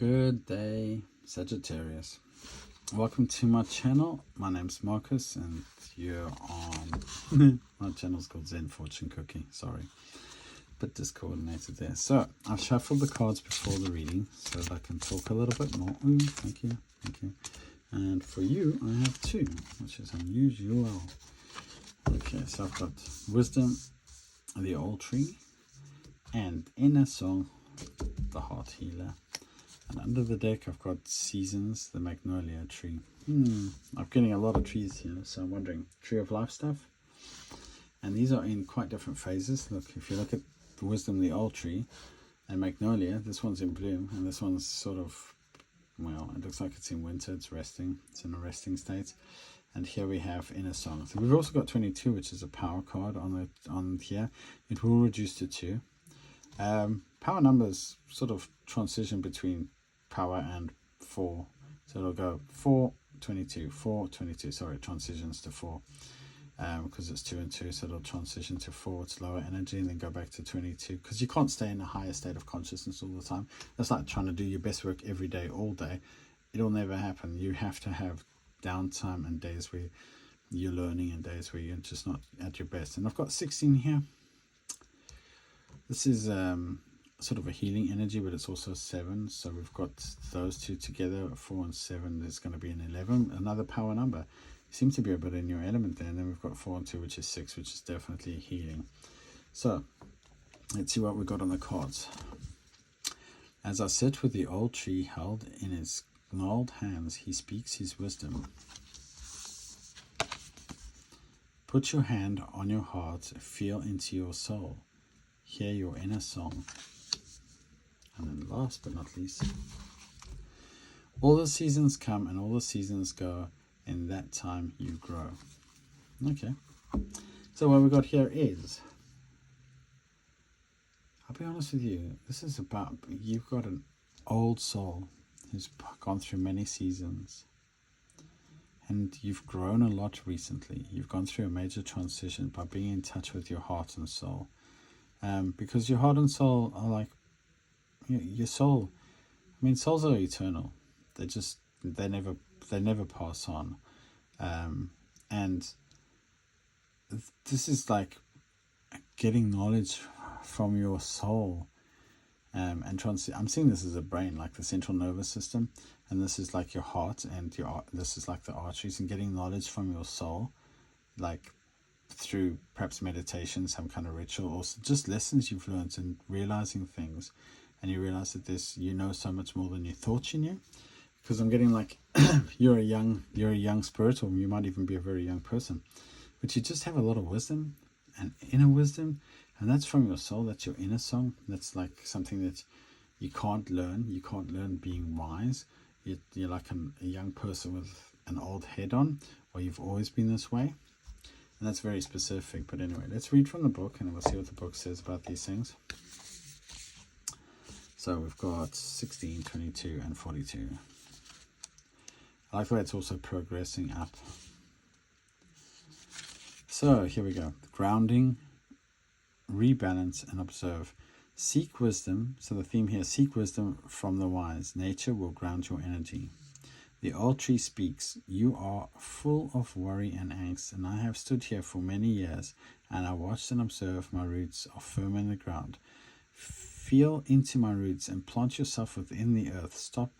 Good day, Sagittarius. Welcome to my channel. My name's Marcus and you're on my channel's called Zenfortunecookie. Sorry, bit discoordinated there. So I've shuffled the cards before the reading so that I can talk a little bit more. Ooh, thank you. And for you I have two, which is unusual. Okay, so I've got Wisdom, the Old Tree, and Inner Song, the Heart Healer. And under the deck I've got Seasons, the Magnolia Tree. I'm getting a lot of trees here, so I'm wondering, Tree of Life stuff? And these are in quite different phases. Look, if you look at the Wisdom, the Old Tree, and Magnolia, this one's in bloom, and this one's sort of, well, it looks like it's in winter, it's resting, it's in a resting state. And here we have Inner Song. So we've also got 22, which is a power card on here. It will reduce to 2. Power numbers sort of transition between power and 4. So it'll go 4, 22, 4, 22. Sorry, it transitions to 4 because it's 2 and 2. So it'll transition to 4. It's lower energy and then go back to 22 because you can't stay in a higher state of consciousness all the time. That's like trying to do your best work every day, all day. It'll never happen. You have to have downtime and days where you're learning and days where you're just not at your best. And I've got 16 here. This is sort of a healing energy, but it's also 7. So we've got those two together, 4 and 7. There's going to be an 11, another power number. You seem to be a bit in your element there. And then we've got 4 and 2, which is 6, which is definitely healing. So let's see what we got on the cards. As I sit with the old tree held in his gnarled hands, he speaks his wisdom. Put your hand on your heart, feel into your soul. Hear your inner song. And then last but not least, all the seasons come and all the seasons go. In that time you grow. Okay. So what we got here is, I'll be honest with you, this is about, you've got an old soul who's gone through many seasons. And you've grown a lot recently. You've gone through a major transition by being in touch with your heart and soul. Because your heart and soul are like, your soul, I mean, souls are eternal. They never pass on. And this is like getting knowledge from your soul. And I'm seeing this as a brain, like the central nervous system. And this is like your heart, and this is like the arteries, and getting knowledge from your soul, like through perhaps meditation, some kind of ritual, or just lessons you've learned and realizing things, and you realize that you know so much more than you thought you knew. Because I'm getting like you're a young spirit, or you might even be a very young person, but you just have a lot of wisdom and inner wisdom, and that's from your soul. That's your inner song. That's like something that you can't learn. You can't learn being wise. You're like a young person with an old head on, or you've always been this way. And that's very specific. But anyway, let's read from the book and we'll see what the book says about these things. So we've got 16, 22, and 42. I like the way it's also progressing up. So here we go. Grounding, rebalance, and observe. Seek wisdom. So the theme here, seek wisdom from the wise. Nature will ground your energy. The old tree speaks, you are full of worry and angst, and I have stood here for many years, and I watched and observed my roots are firm in the ground. Feel into my roots and plant yourself within the earth. Stop,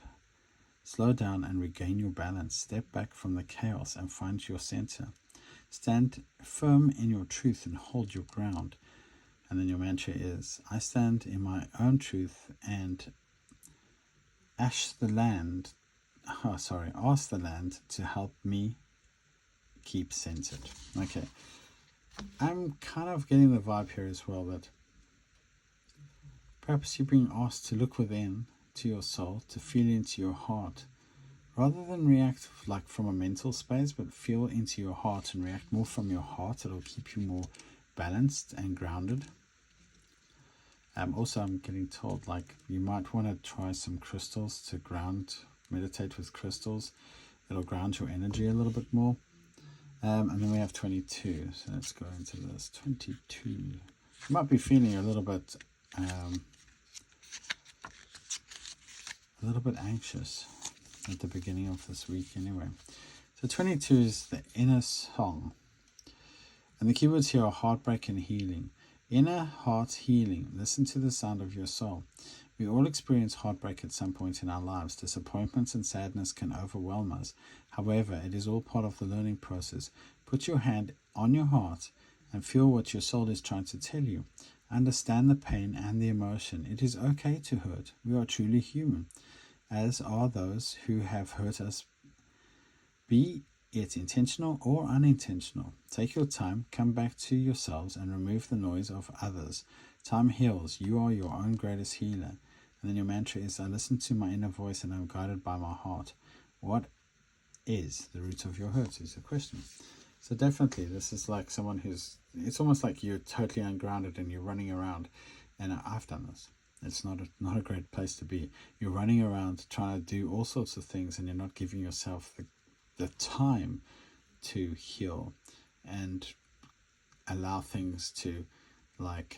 slow down, and regain your balance. Step back from the chaos and find your center. Stand firm in your truth and hold your ground. And then your mantra is, I stand in my own truth and ask the land to help me keep centered. Okay. I'm kind of getting the vibe here as well that perhaps you're being asked to look within to your soul, to feel into your heart, rather than react like from a mental space, but feel into your heart and react more from your heart. It'll keep you more balanced and grounded. Also, I'm getting told like you might want to try some crystals to meditate with crystals. It'll ground your energy a little bit more. And then we have 22. So let's go into this. 22. You might be feeling a little bit a little bit anxious at the beginning of this week anyway. So 22 is the inner song. And the keywords here are heartbreak and healing. Inner heart healing. Listen to the sound of your soul. We all experience heartbreak at some point in our lives. Disappointments and sadness can overwhelm us. However, it is all part of the learning process. Put your hand on your heart and feel what your soul is trying to tell you. Understand the pain and the emotion. It is okay to hurt. We are truly human, as are those who have hurt us, be it intentional or unintentional. Take your time, come back to yourselves, and remove the noise of others. Time heals. You are your own greatest healer. And then your mantra is, I listen to my inner voice and I'm guided by my heart. What is the root of your hurt is the question. So definitely this is like someone who's, it's almost like you're totally ungrounded and you're running around. And I've done this. It's not a great place to be. You're running around trying to do all sorts of things and you're not giving yourself the time to heal and allow things to like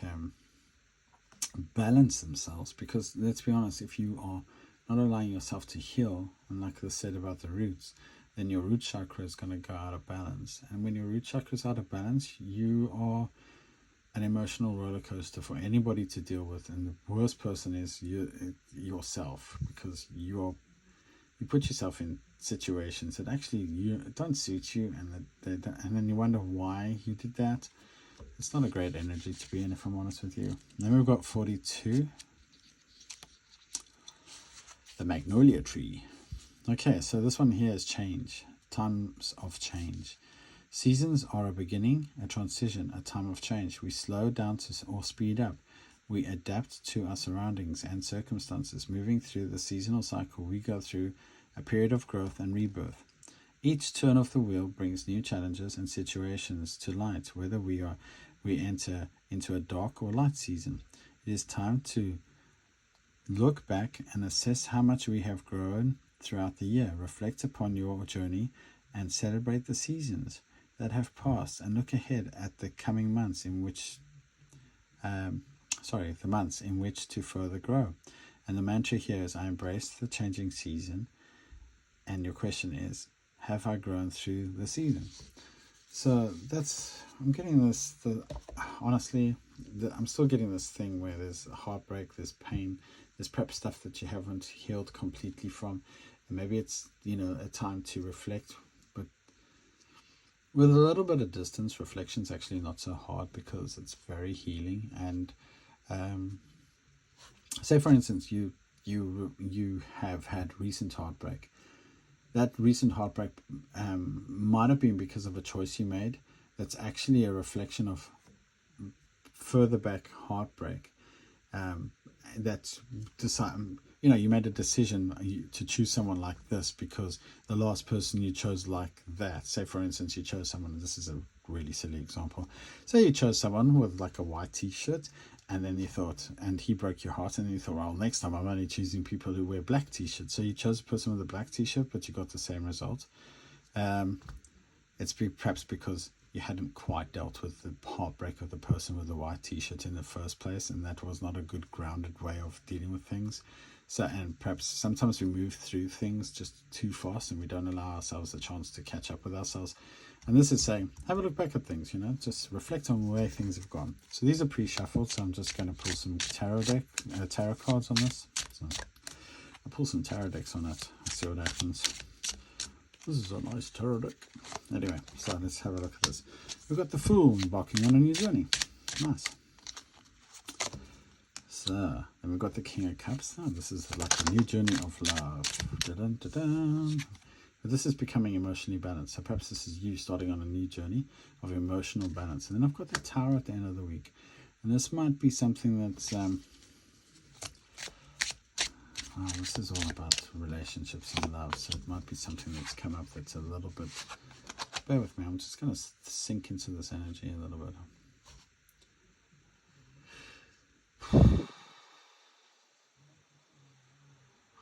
balance themselves. Because let's be honest, if you are not allowing yourself to heal, and like I said about the roots, then your root chakra is going to go out of balance. And when your root chakra is out of balance, you are an emotional roller coaster for anybody to deal with. And the worst person is yourself, because you put yourself in situations that actually don't suit you, and then you wonder why you did that. It's not a great energy to be in, if I'm honest with you. Then we've got 42, the magnolia tree. Okay, so this one here is change, times of change. Seasons are a beginning, a transition, a time of change. We slow down or speed up. We adapt to our surroundings and circumstances. Moving through the seasonal cycle, we go through a period of growth and rebirth. Each turn of the wheel brings new challenges and situations to light, whether we enter into a dark or light season. It is time to look back and assess how much we have grown throughout the year. Reflect upon your journey and celebrate the seasons that have passed, and look ahead at the coming months the months in which to further grow. And the mantra here is, I embrace the changing season. And your question is, have I grown through the season? So I'm getting this, honestly, I'm still getting this thing where there's heartbreak, there's pain, there's perhaps stuff that you haven't healed completely from. And maybe it's, a time to reflect, but with a little bit of distance, reflection's actually not so hard because it's very healing. And say, for instance, you have had recent heartbreak. That recent heartbreak might have been because of a choice you made. That's actually a reflection of further back heartbreak. That's you made a decision to choose someone like this because the last person you chose like that. Say, for instance, you chose someone. This is a really silly example. Say you chose someone with like a white T-shirt, and then you thought, and he broke your heart, and then you thought, well, next time I'm only choosing people who wear black T-shirts. So you chose a person with a black T-shirt, but you got the same result. It's perhaps because you hadn't quite dealt with the heartbreak of the person with the white T-shirt in the first place, and that was not a good grounded way of dealing with things. So, and perhaps sometimes we move through things just too fast, and we don't allow ourselves a chance to catch up with ourselves. And this is saying, have a look back at things, just reflect on where things have gone. So these are pre-shuffled, so I'm just going to pull some tarot cards on this. So I'll pull some tarot decks on it. Let's see what happens. This is a nice tarot deck. Anyway, so let's have a look at this. We've got the Fool embarking on a new journey. Nice. So, then we've got the King of Cups. Oh, this is like a new journey of love. Dun, dun, dun. But this is becoming emotionally balanced. So perhaps this is you starting on a new journey of emotional balance. And then I've got the Tower at the end of the week. And this might be something that's... this is all about relationships and love. So it might be something that's come up that's a little bit... Bear with me. I'm just going to sink into this energy a little bit.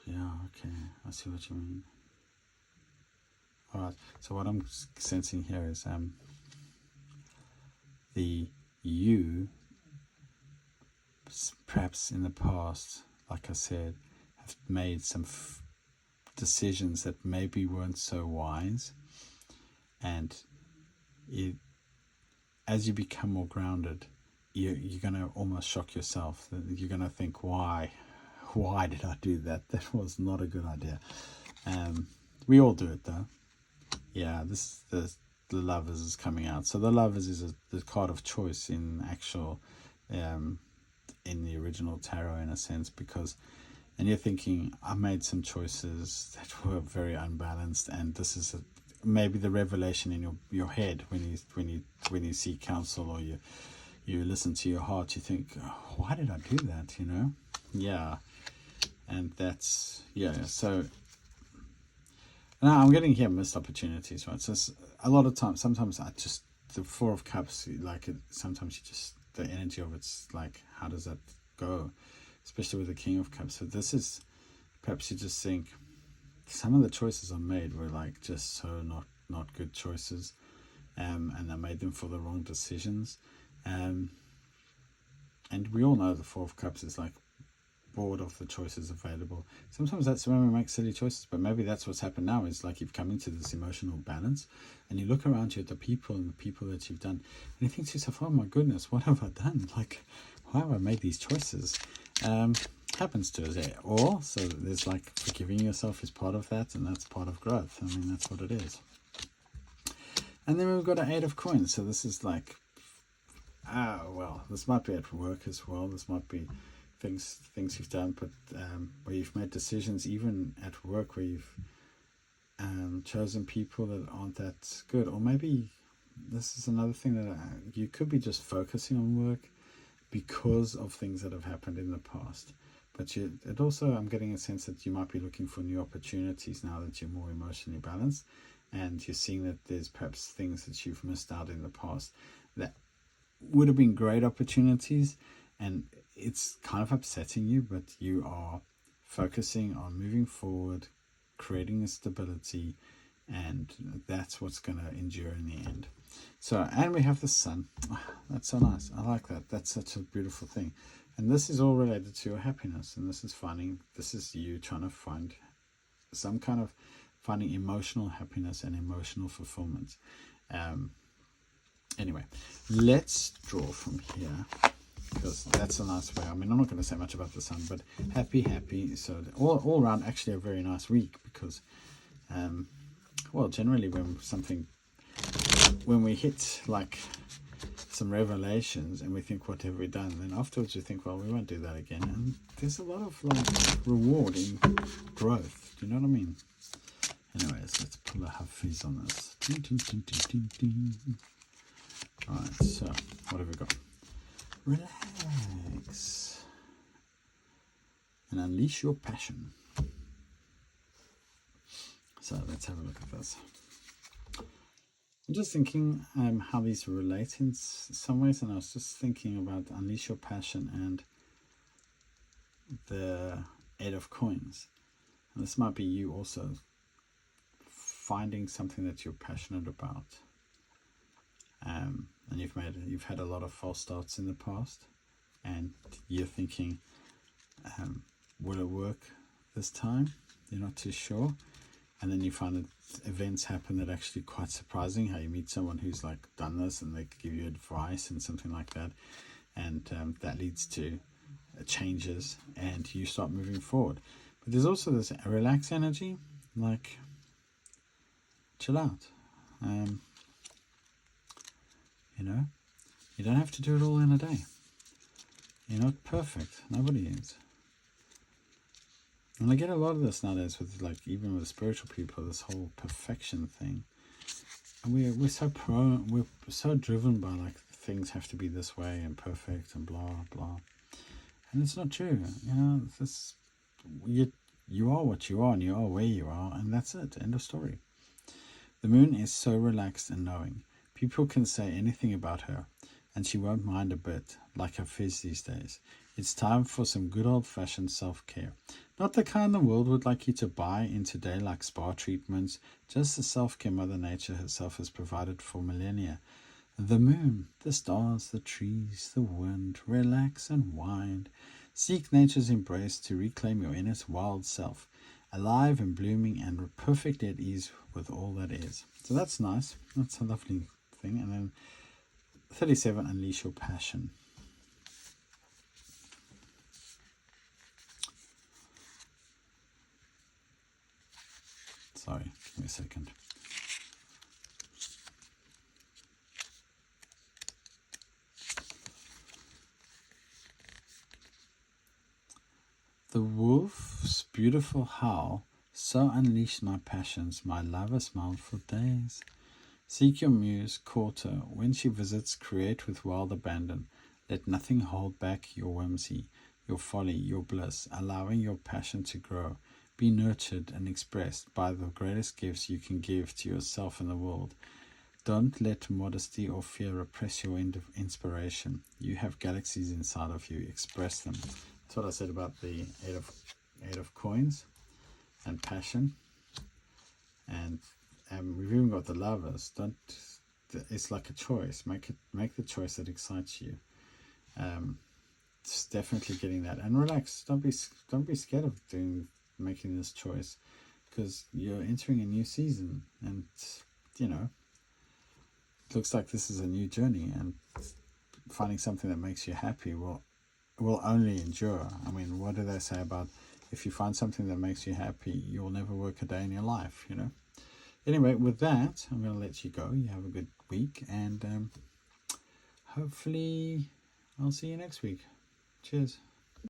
Yeah, okay. I see what you mean. Alright, so what I'm sensing here is you, perhaps in the past, like I said, have made some decisions that maybe weren't so wise, and as you become more grounded, you're going to almost shock yourself. You're going to think, why did I do that? That was not a good idea. We all do it though. Yeah, this the Lovers is coming out. So the Lovers is the card of choice in actual, in the original tarot, in a sense, because, and you're thinking, I made some choices that were very unbalanced, and this is maybe the revelation in your head when you see counsel, or you listen to your heart. You think, oh, why did I do that? Yeah, and that's So now I'm getting here missed opportunities, right? So a lot of times, sometimes the Four of Cups, like sometimes the energy of it's like, how does that go? Especially with the King of Cups. So this is, perhaps you just think, some of the choices I made were like just so not good choices, and I made them for the wrong decisions, and we all know the Four of Cups is like bored of the choices available. Sometimes that's when we make silly choices, but maybe that's what's happened now, is like you've come into this emotional balance, and you look around you at the people that you've done, and you think to yourself, oh my goodness, what have I done? Like, why have I made these choices? Happens to us, yeah. Or so there's like, forgiving yourself is part of that, and that's part of growth. I mean, that's what it is. And then we've got an Eight of Coins. So this is like, well, this might be at work as well. This might be things you've done, but where you've made decisions, even at work, where you've chosen people that aren't that good. Or maybe this is another thing, that you could be just focusing on work because of things that have happened in the past. But it also, I'm getting a sense that you might be looking for new opportunities now that you're more emotionally balanced, and you're seeing that there's perhaps things that you've missed out in the past that would have been great opportunities, and it's kind of upsetting you, but you are focusing on moving forward, creating a stability, and that's what's going to endure in the end. So, and we have the Sun. Oh, that's so nice. I like that. That's such a beautiful thing. And this is all related to your happiness, and this is you trying to find some kind of finding emotional happiness and emotional fulfillment. Anyway, let's draw from here, because that's a nice way. I mean, I'm not going to say much about the Sun, but happy. So all around, actually a very nice week, because, well, generally when we hit like some revelations and we think, what have we done? Then afterwards we think, well, we won't do that again. And there's a lot of like reward in growth. Do you know what I mean? Anyways, let's pull a Hafiz on this. Alright, so what have we got? Relax and unleash your passion. So let's have a look at this. I'm just thinking how these relate in some ways, and I was just thinking about unleash your passion and the Eight of Coins. And this might be you also finding something that you're passionate about. And you've had a lot of false starts in the past, and you're thinking, will it work this time? You're not too sure. And then you find that events happen that are actually quite surprising, how you meet someone who's like done this and they give you advice and something like that, and that leads to changes and you start moving forward. But there's also this relaxed energy, like chill out. You don't have to do it all in a day. You're not perfect. Nobody is. And I get a lot of this nowadays with, like, even with spiritual people, this whole perfection thing. And we're so driven by like things have to be this way and perfect and blah blah. And it's not true. You are what you are and you are where you are, and that's it. End of story. The moon is so relaxed and knowing. People can say anything about her, and she won't mind a bit, like her fizz these days. It's time for some good old-fashioned self-care. Not the kind the world would like you to buy in today, like spa treatments, just the self-care Mother Nature herself has provided for millennia. The moon, the stars, the trees, the wind, relax and wind. Seek nature's embrace to reclaim your inner wild self, alive and blooming and perfectly at ease with all that is. So that's nice. That's a lovely thing. And then 37, unleash your passion. Sorry, give me a second. The wolf's beautiful howl so unleashed my passions, my lover smiled for days. Seek your muse, court her. When she visits, create with wild abandon. Let nothing hold back your whimsy, your folly, your bliss, allowing your passion to grow. Be nurtured and expressed by the greatest gifts you can give to yourself and the world. Don't let modesty or fear repress your inspiration. You have galaxies inside of you. Express them. That's what I said about the eight of coins and passion. And we've even got the lovers. It's like a choice. Make the choice that excites you. It's definitely getting that. And relax. Don't be scared of making this choice, because you're entering a new season, and you know, it looks like this is a new journey, and finding something that makes you happy will only endure. I mean, what do they say about if you find something that makes you happy, you'll never work a day in your life, you know? Anyway, with that, I'm going to let you go. You have a good week, and hopefully I'll see you next week. Cheers.